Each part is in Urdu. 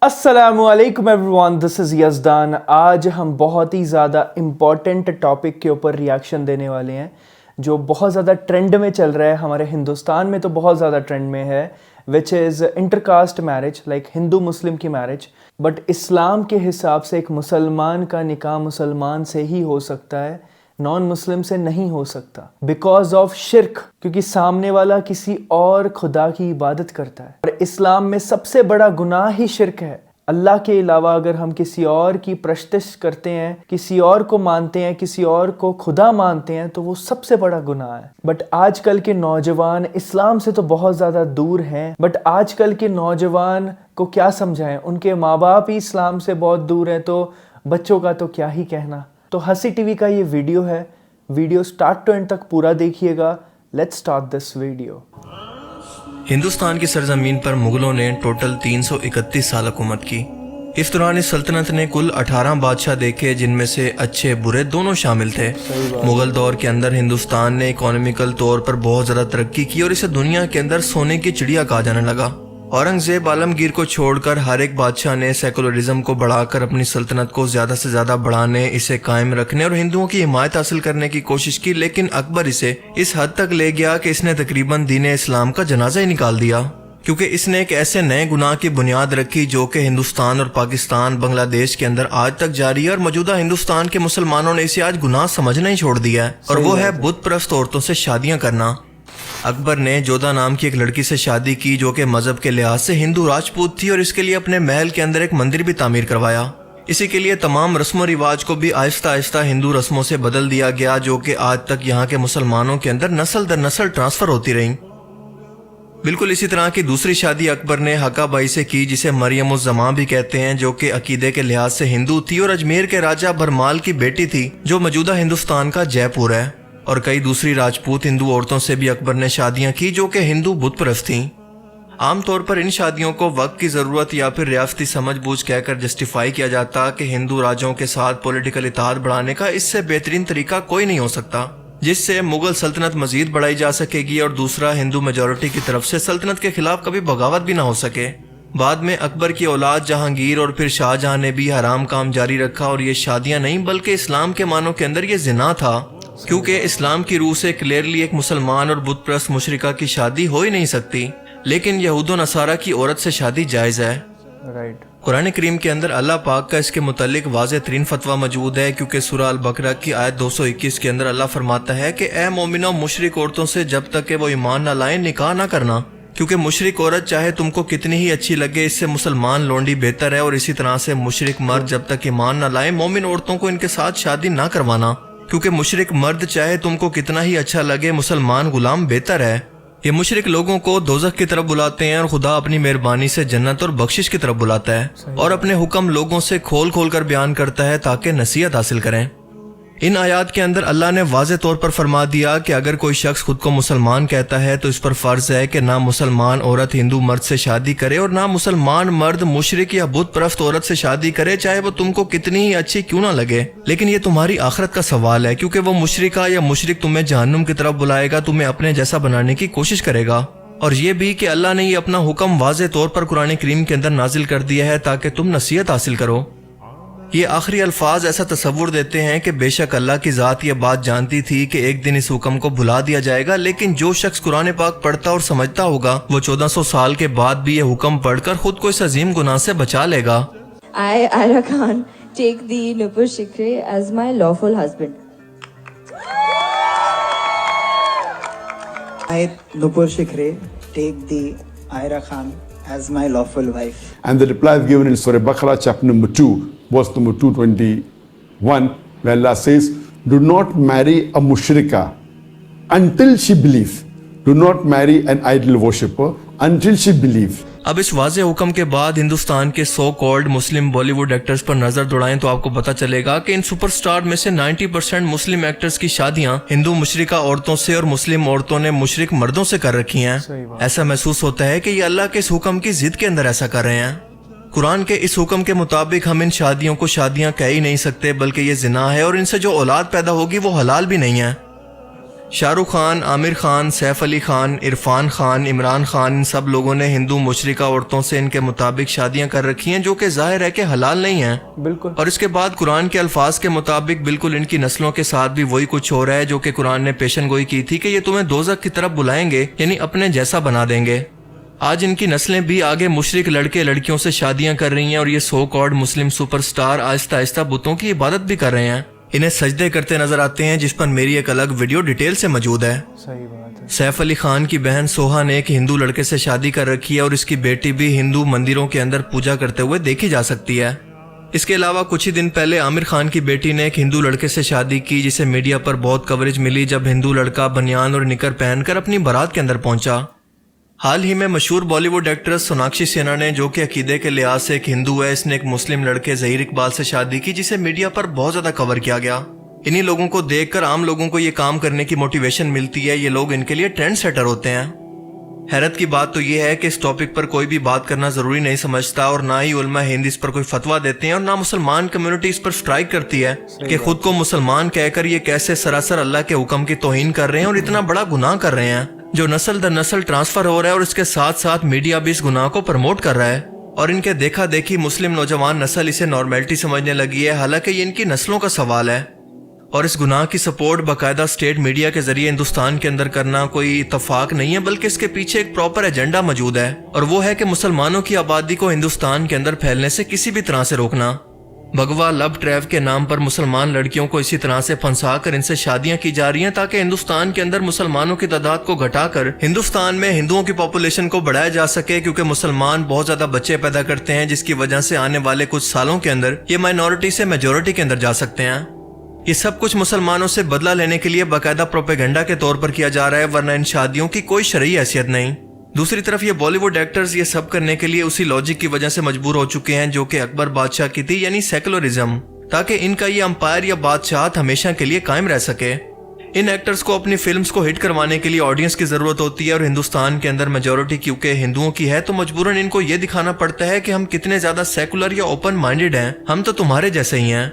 السلام علیکم ایوریون، دس از یزدان۔ آج ہم بہت ہی زیادہ امپورٹنٹ ٹاپک کے اوپر ریاکشن دینے والے ہیں جو بہت زیادہ ٹرینڈ میں چل رہا ہے، ہمارے ہندوستان میں تو بہت زیادہ ٹرینڈ میں ہے، which is inter caste marriage, like Hindu مسلم کی میرج۔ بٹ اسلام کے حساب سے ایک مسلمان کا نکاح مسلمان سے ہی ہو سکتا ہے، نان مسلم سے نہیں ہو سکتا، بیکاز آف شرک، کیونکہ سامنے والا کسی اور خدا کی عبادت کرتا ہے، اور اسلام میں سب سے بڑا گناہ ہی شرک ہے۔ اللہ کے علاوہ اگر ہم کسی اور کی پرستش کرتے ہیں، کسی اور کو مانتے ہیں، کسی اور کو خدا مانتے ہیں، تو وہ سب سے بڑا گناہ ہے۔ بٹ آج کل کے نوجوان اسلام سے تو بہت زیادہ دور ہیں، بٹ آج کل کے نوجوان کو کیا سمجھائیں، ان کے ماں باپ ہی اسلام سے بہت دور ہیں، تو بچوں کا تو کیا ہی کہنا۔ تو ہنسی ٹی وی کا یہ ویڈیو ہے، ویڈیو سٹارٹ ٹو اینڈ تک پورا دیکھیے گا۔ Let's start this video. Hindustan کی سرزمین پر مغلوں نے ٹوٹل 331 سال حکومت کی۔ اس دوران اس سلطنت نے کل 18 بادشاہ دیکھے، جن میں سے اچھے برے دونوں شامل تھے۔ مغل دور کے اندر ہندوستان نے اکانومیکل طور پر بہت زیادہ ترقی کی اور اسے دنیا کے اندر سونے کی چڑیا کہا جانے لگا۔ اورنگزیب عالمگیر کو چھوڑ کر ہر ایک بادشاہ نے سیکولرزم کو بڑھا کر اپنی سلطنت کو زیادہ سے زیادہ بڑھانے، اسے قائم رکھنے اور ہندوؤں کی حمایت حاصل کرنے کی کوشش کی، لیکن اکبر اسے اس حد تک لے گیا کہ اس نے تقریباً دین اسلام کا جنازہ ہی نکال دیا، کیونکہ اس نے ایک ایسے نئے گناہ کی بنیاد رکھی جو کہ ہندوستان اور پاکستان، بنگلہ دیش کے اندر آج تک جاری ہے، اور موجودہ ہندوستان کے مسلمانوں نے اسے آج گناہ سمجھنا ہی چھوڑ دیا ہے، اور وہ ہے بت پرست عورتوں سے شادیاں کرنا۔ اکبر نے جودھا نام کی ایک لڑکی سے شادی کی جو کہ مذہب کے لحاظ سے ہندو راجپوت تھی، اور اس کے لیے اپنے محل کے اندر ایک مندر بھی تعمیر کروایا۔ اسی کے لیے تمام رسم و رواج کو بھی آہستہ آہستہ ہندو رسموں سے بدل دیا گیا، جو کہ آج تک یہاں کے مسلمانوں کے اندر نسل در نسل ٹرانسفر ہوتی رہیں۔ بالکل اسی طرح کی دوسری شادی اکبر نے حقہ بائی سے کی، جسے مریم الزمان بھی کہتے ہیں، جو کہ عقیدے کے لحاظ سے ہندو تھی اور اجمیر کے راجہ برمال کی بیٹی تھی، جو موجودہ ہندوستان کا جے پور ہے۔ اور کئی دوسری راجپوت ہندو عورتوں سے بھی اکبر نے شادیاں کی جو کہ ہندو بت پرست تھیں۔ عام طور پر ان شادیوں کو وقت کی ضرورت یا پھر ریاستی سمجھ بوجھ کہہ کر جسٹیفائی کیا جاتا کہ ہندو راجوں کے ساتھ پولیٹیکل اتحاد بڑھانے کا اس سے بہترین طریقہ کوئی نہیں ہو سکتا جس سے مغل سلطنت مزید بڑھائی جا سکے گی، اور دوسرا ہندو میجورٹی کی طرف سے سلطنت کے خلاف کبھی بغاوت بھی نہ ہو سکے۔ بعد میں اکبر کی اولاد جہانگیر اور پھر شاہ جہاں نے بھی حرام کام جاری رکھا، اور یہ شادیاں نہیں بلکہ اسلام کے معنوں کے اندر یہ زنا تھا، کیونکہ اسلام کی روح سے کلیئرلی ایک مسلمان اور بت پرست مشرکہ کی شادی ہو ہی نہیں سکتی، لیکن یہود و نصارہ کی عورت سے شادی جائز ہے۔ قرآن کریم کے اندر اللہ پاک کا اس کے متعلق واضح ترین فتویٰ موجود ہے، کیونکہ سورہ البقرہ کی آیت 221 کے اندر اللہ فرماتا ہے کہ اے مومنو، مشرک عورتوں سے جب تک کہ وہ ایمان نہ لائیں نکاح نہ کرنا، کیونکہ مشرک عورت چاہے تم کو کتنی ہی اچھی لگے، اس سے مسلمان لونڈی بہتر ہے، اور اسی طرح سے مشرک مرد جب تک ایمان نہ لائیں مومن عورتوں کو ان کے ساتھ شادی نہ کروانا، کیونکہ مشرک مرد چاہے تم کو کتنا ہی اچھا لگے، مسلمان غلام بہتر ہے۔ یہ مشرک لوگوں کو دوزخ کی طرف بلاتے ہیں، اور خدا اپنی مہربانی سے جنت اور بخشش کی طرف بلاتا ہے، اور اپنے حکم لوگوں سے کھول کھول کر بیان کرتا ہے تاکہ نصیحت حاصل کریں۔ ان آیات کے اندر اللہ نے واضح طور پر فرما دیا کہ اگر کوئی شخص خود کو مسلمان کہتا ہے تو اس پر فرض ہے کہ نہ مسلمان عورت ہندو مرد سے شادی کرے، اور نہ مسلمان مرد مشرک یا بت پرست عورت سے شادی کرے، چاہے وہ تم کو کتنی ہی اچھی کیوں نہ لگے۔ لیکن یہ تمہاری آخرت کا سوال ہے، کیونکہ وہ مشرکہ یا مشرک تمہیں جہنم کی طرف بلائے گا، تمہیں اپنے جیسا بنانے کی کوشش کرے گا۔ اور یہ بھی کہ اللہ نے یہ اپنا حکم واضح طور پر قرآن کریم کے اندر نازل کر دیا ہے تاکہ تم نصیحت حاصل کرو۔ یہ آخری الفاظ ایسا تصور دیتے ہیں کہ بے شک اللہ کی ذات یہ بات جانتی تھی کہ ایک دن اس حکم کو بھلا دیا جائے گا، لیکن جو شخص قرآن پاک پڑھتا اور سمجھتا ہوگا وہ 1400 سال کے بعد بھی یہ حکم پڑھ کر خود کو اس عظیم گناہ سے بچا لے گا۔ I, Ira Khan, take the Nupur Shikre as my lawful husband. I, Nupur Shikre, take the Ira Khan as my lawful wife. And the reply is given in Surah Baqarah chapter number 2, verse number 221, where Allah says, do not marry a mushrika until she believes. Do not marry an idol worshipper until she believes. اب اس واضح حکم کے بعد ہندوستان کے so called Muslim Bollywood actors پر نظر دوڑائیں تو آپ کو پتہ چلے گا کہ ان سپر سٹار میں سے 90% مسلم ایکٹرز کی شادیاں ہندو مشرکہ عورتوں سے اور مسلم عورتوں نے مشرک مردوں سے کر رکھی ہیں۔ ایسا محسوس ہوتا ہے کہ یہ اللہ کے اس حکم کی ضد کے اندر ایسا کر رہے ہیں۔ قرآن کے اس حکم کے مطابق ہم ان شادیوں کو شادیاں کہہ ہی نہیں سکتے، بلکہ یہ زنا ہے، اور ان سے جو اولاد پیدا ہوگی وہ حلال بھی نہیں ہے۔ شاہ رخ خان، عامر خان، سیف علی خان، عرفان خان، عمران خان، ان سب لوگوں نے ہندو مشرکہ عورتوں سے ان کے مطابق شادیاں کر رکھی ہیں جو کہ ظاہر ہے کہ حلال نہیں ہیں. بالکل. اور اس کے بعد قرآن کے الفاظ کے مطابق بالکل ان کی نسلوں کے ساتھ بھی وہی کچھ ہو رہا ہے جو کہ قرآن نے پیشن گوئی کی تھی کہ یہ تمہیں دوزخ کی طرف بلائیں گے، یعنی اپنے جیسا بنا دیں گے. آج ان کی نسلیں بھی آگے مشرک لڑکے لڑکیوں سے شادیاں کر رہی ہیں اور یہ سو کالڈ مسلم سپر سٹار آہستہ آہستہ بتوں کی عبادت بھی کر رہے ہیں. انہیں سجدے کرتے نظر آتے ہیں، جس پر میری ایک الگ ویڈیو ڈیٹیل سے موجود ہے. صحیح بات ہے. سیف علی خان کی بہن سوہا نے ایک ہندو لڑکے سے شادی کر رکھی ہے اور اس کی بیٹی بھی ہندو مندروں کے اندر پوجا کرتے ہوئے دیکھی جا سکتی ہے. اس کے علاوہ کچھ ہی دن پہلے عامر خان کی بیٹی نے ایک ہندو لڑکے سے شادی کی جسے میڈیا پر بہت کوریج ملی جب ہندو لڑکا بنیان اور نکر پہن کر اپنی بارات کے اندر پہنچا. حال ہی میں مشہور بالی ووڈ ایکٹریس سوناکشی سنہا نے، جو کہ عقیدے کے لحاظ سے ایک ہندو ہے، اس نے ایک مسلم لڑکے ظہیر اقبال سے شادی کی جسے میڈیا پر بہت زیادہ کور کیا گیا. انہی لوگوں کو دیکھ کر عام لوگوں کو یہ کام کرنے کی موٹیویشن ملتی ہے. یہ لوگ ان کے لیے ٹرینڈ سیٹر ہوتے ہیں. حیرت کی بات تو یہ ہے کہ اس ٹاپک پر کوئی بھی بات کرنا ضروری نہیں سمجھتا اور نہ ہی علماء ہند اس پر کوئی فتویٰ دیتے ہیں اور نہ مسلمان کمیونٹی اس پر سٹرائک کرتی ہے کہ خود کو مسلمان کہہ کر یہ کیسے سراسر اللہ کے حکم کی توہین کر رہے ہیں اور اتنا بڑا گناہ کر رہے ہیں جو نسل در نسل ٹرانسفر ہو رہا ہے، اور اس کے ساتھ ساتھ میڈیا بھی اس گناہ کو پروموٹ کر رہا ہے. اور ان کے دیکھا دیکھی مسلم نوجوان نسل اسے نارملٹی سمجھنے لگی ہے، حالانکہ یہ ان کی نسلوں کا سوال ہے. اور اس گناہ کی سپورٹ باقاعدہ اسٹیٹ میڈیا کے ذریعے ہندوستان کے اندر کرنا کوئی اتفاق نہیں ہے، بلکہ اس کے پیچھے ایک پراپر ایجنڈا موجود ہے، اور وہ ہے کہ مسلمانوں کی آبادی کو ہندوستان کے اندر پھیلنے سے کسی بھی طرح سے روکنا. بھگوا لو ٹریو کے نام پر مسلمان لڑکیوں کو اسی طرح سے پھنسا کر ان سے شادیاں کی جا رہی ہیں تاکہ ہندوستان کے اندر مسلمانوں کی تعداد کو گھٹا کر ہندوستان میں ہندوؤں کی پاپولیشن کو بڑھایا جا سکے، کیونکہ مسلمان بہت زیادہ بچے پیدا کرتے ہیں جس کی وجہ سے آنے والے کچھ سالوں کے اندر یہ مائنورٹی سے میجورٹی کے اندر جا سکتے ہیں. یہ سب کچھ مسلمانوں سے بدلہ لینے کے لیے باقاعدہ پروپیگنڈا کے طور پر کیا جا رہا ہے، ورنہ ان شادیوں کی کوئی شرعی حیثیت نہیں. دوسری طرف یہ بالی ووڈ ایکٹرز یہ سب کرنے کے لیے اسی لاجک کی وجہ سے مجبور ہو چکے ہیں جو کہ اکبر بادشاہ کی تھی، یعنی سیکولرزم، تاکہ ان کا یہ امپائر یا بادشاہت ہمیشہ کے لیے قائم رہ سکے. ان ایکٹرز کو اپنی فلمز کو ہٹ کروانے کے لیے آڈینس کی ضرورت ہوتی ہے، اور ہندوستان کے اندر میجورٹی کیونکہ ہندوؤں کی ہے تو مجبوراً ان کو یہ دکھانا پڑتا ہے کہ ہم کتنے زیادہ سیکولر یا اوپن مائنڈڈ ہیں، ہم تو تمہارے جیسے ہی ہیں.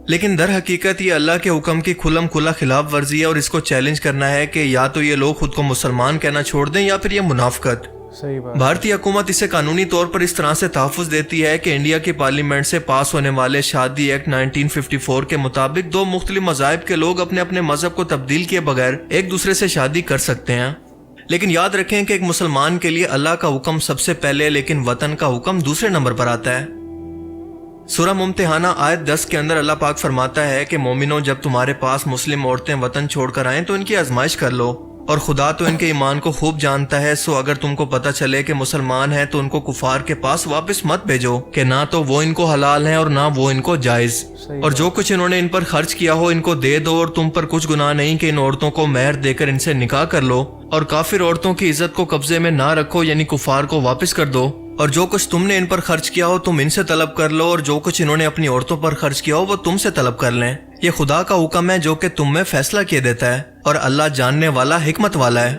لیکن در حقیقت یہ اللہ کے حکم کی کھلم کھلا خلاف ورزی ہے، اور اس کو چیلنج کرنا ہے کہ یا تو یہ لوگ خود کو مسلمان کہنا چھوڑ دیں یا پھر یہ منافقت. صحیح بات. بھارتی حکومت اسے قانونی طور پر اس طرح سے تحفظ دیتی ہے کہ انڈیا کی پارلیمنٹ سے پاس ہونے والے شادی ایکٹ 1954 کے مطابق دو مختلف مذاہب کے لوگ اپنے اپنے مذہب کو تبدیل کیے بغیر ایک دوسرے سے شادی کر سکتے ہیں. لیکن یاد رکھیں کہ ایک مسلمان کے لیے اللہ کا حکم سب سے پہلے لیکن وطن کا حکم دوسرے نمبر پر آتا ہے. سورہ ممتحانہ آیت 10 کے اندر اللہ پاک فرماتا ہے کہ مومنوں، جب تمہارے پاس مسلم عورتیں وطن چھوڑ کر آئیں تو ان کی آزمائش کر لو، اور خدا تو ان کے ایمان کو خوب جانتا ہے، سو اگر تم کو پتہ چلے کہ مسلمان ہیں تو ان کو کفار کے پاس واپس مت بھیجو کہ نہ تو وہ ان کو حلال ہیں اور نہ وہ ان کو جائز، اور جو کچھ انہوں نے ان پر خرچ کیا ہو ان کو دے دو، اور تم پر کچھ گناہ نہیں کہ ان عورتوں کو مہر دے کر ان سے نکاح کر لو، اور کافر عورتوں کی عزت کو قبضے میں نہ رکھو، یعنی کفار کو واپس کر دو، اور جو کچھ تم نے ان پر خرچ کیا ہو تم ان سے طلب کر لو، اور جو کچھ انہوں نے اپنی عورتوں پر خرچ کیا ہو وہ تم سے طلب کر لیں. یہ خدا کا حکم ہے جو کہ تم میں فیصلہ کیے دیتا ہے، اور اللہ جاننے والا حکمت والا ہے.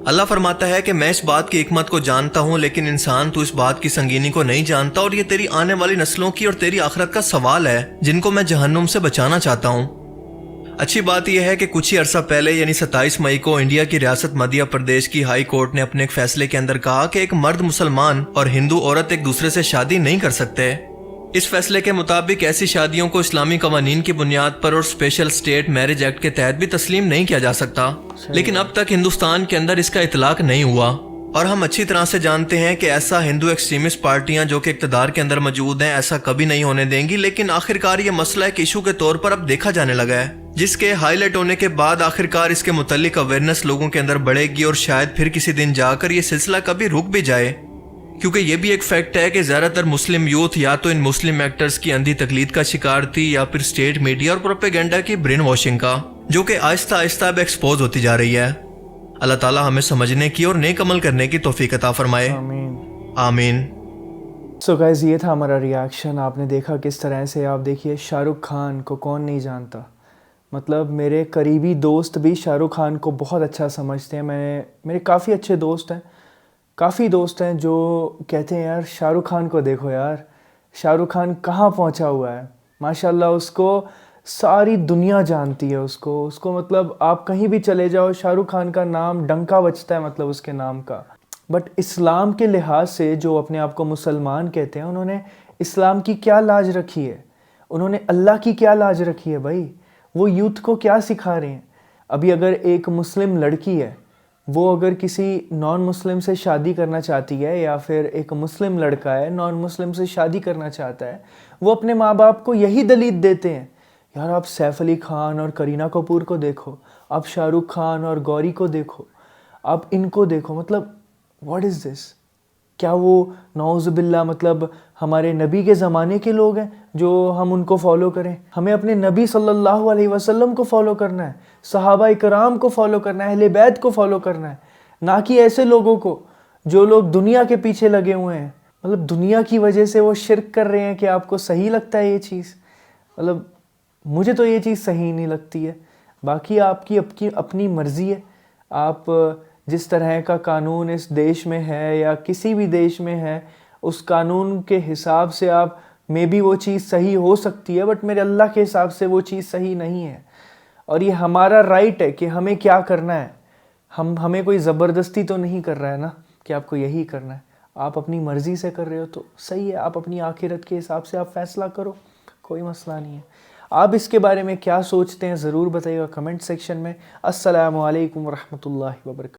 اللہ فرماتا ہے کہ میں اس بات کی حکمت کو جانتا ہوں، لیکن انسان تو اس بات کی سنگینی کو نہیں جانتا، اور یہ تیری آنے والی نسلوں کی اور تیری آخرت کا سوال ہے جن کو میں جہنم سے بچانا چاہتا ہوں. اچھی بات یہ ہے کہ کچھ ہی عرصہ پہلے یعنی 27 مئی کو انڈیا کی ریاست مدھیہ پردیش کی ہائی کورٹ نے اپنے ایک فیصلے کے اندر کہا کہ ایک مرد مسلمان اور ہندو عورت ایک دوسرے سے شادی نہیں کر سکتے. اس فیصلے کے مطابق ایسی شادیوں کو اسلامی قوانین کی بنیاد پر اور اسپیشل اسٹیٹ میرج ایکٹ کے تحت بھی تسلیم نہیں کیا جا سکتا، لیکن اب تک ہندوستان کے اندر اس کا اطلاق نہیں ہوا. اور ہم اچھی طرح سے جانتے ہیں کہ ایسا ہندو ایکسٹریمسٹ پارٹیاں جو کہ اقتدار کے اندر موجود ہیں ایسا کبھی نہیں ہونے دیں گی. لیکن آخرکار یہ مسئلہ ایک ایشو کے طور پر اب دیکھا جانے لگا ہے، جس کے ہائی لائٹ ہونے کے بعد آخرکار اس کے متعلق اویئرنیس لوگوں کے اندر بڑھے گی، اور شاید پھر کسی دن جا کر یہ سلسلہ کبھی رک بھی جائے. کیونکہ یہ بھی ایک فیکٹ ہے کہ زیادہ تر مسلم یوتھ یا تو ان مسلم ایکٹرز کی اندھی تقلید کا شکار تھی یا پھر اسٹیٹ میڈیا اور پروپیگنڈا کی برین واشنگ کا، جو کہ آہستہ آہستہ اب ایکسپوز ہوتی جا رہی ہے. اللہ تعالیٰ ہمیں سمجھنے کی اور نیک عمل کرنے کی توفیق عطا فرمائے. آمین آمین. سو گائز یہ تھا ہمارا ریاکشن. آپ نے دیکھا کس طرح سے، آپ دیکھیے شاہ رخ خان کو کون نہیں جانتا، مطلب میرے قریبی دوست بھی شاہ رخ خان کو بہت اچھا سمجھتے ہیں. میرے کافی اچھے دوست ہیں جو کہتے ہیں یار شاہ رخ خان کو دیکھو یار، شاہ رخ خان کہاں پہنچا ہوا ہے، ماشاء اللہ اس کو ساری دنیا جانتی ہے اس کو مطلب آپ کہیں بھی چلے جاؤ شاہ رخ خان کا نام ڈنکا بجتا ہے مطلب اس کے نام کا. بٹ اسلام کے لحاظ سے جو اپنے آپ کو مسلمان کہتے ہیں انہوں نے اسلام کی کیا لاج رکھی ہے, انہوں نے اللہ کی کیا لاج رکھی ہے بھائی؟ وہ یوتھ کو کیا سکھا رہے ہیں؟ ابھی اگر ایک مسلم لڑکی ہے وہ اگر کسی نان مسلم سے شادی کرنا چاہتی ہے یا پھر ایک مسلم لڑکا ہے نان مسلم سے شادی کرنا چاہتا ہے, وہ اپنے ماں باپ کو یہی دلیل دیتے ہیں, یار آپ سیف علی خان اور کرینہ کپور کو دیکھو, آپ شاہ رخ خان اور گوری کو دیکھو, آپ ان کو دیکھو. مطلب واٹ از دس؟ کیا وہ نعوذ باللہ مطلب ہمارے نبی کے زمانے کے لوگ ہیں جو ہم ان کو فالو کریں؟ ہمیں اپنے نبی صلی اللہ علیہ وسلم کو فالو کرنا ہے, صحابہ کرام کو فالو کرنا ہے, اہل بیت کو فالو کرنا ہے, نہ کہ ایسے لوگوں کو جو لوگ دنیا کے پیچھے لگے ہوئے ہیں. مطلب دنیا کی وجہ سے وہ شرک کر رہے ہیں کہ آپ کو صحیح لگتا ہے یہ چیز؟ مطلب مجھے تو یہ چیز صحیح نہیں لگتی ہے. باقی آپ کی اپنی مرضی ہے, آپ جس طرح کا قانون اس دیش میں ہے یا کسی بھی دیش میں ہے اس قانون کے حساب سے آپ میں بھی وہ چیز صحیح ہو سکتی ہے, بٹ میرے اللہ کے حساب سے وہ چیز صحیح نہیں ہے. اور یہ ہمارا رائٹ ہے کہ ہمیں کیا کرنا ہے. ہمیں کوئی زبردستی تو نہیں کر رہا ہے نا کہ آپ کو یہی کرنا ہے. آپ اپنی مرضی سے کر رہے ہو تو صحیح ہے, آپ اپنی آخرت کے حساب سے آپ فیصلہ کرو, کوئی مسئلہ نہیں ہے. آپ اس کے بارے میں کیا سوچتے ہیں ضرور بتائیے گا کمنٹ سیکشن میں. السلام علیکم ورحمۃ اللہ وبرکاتہ.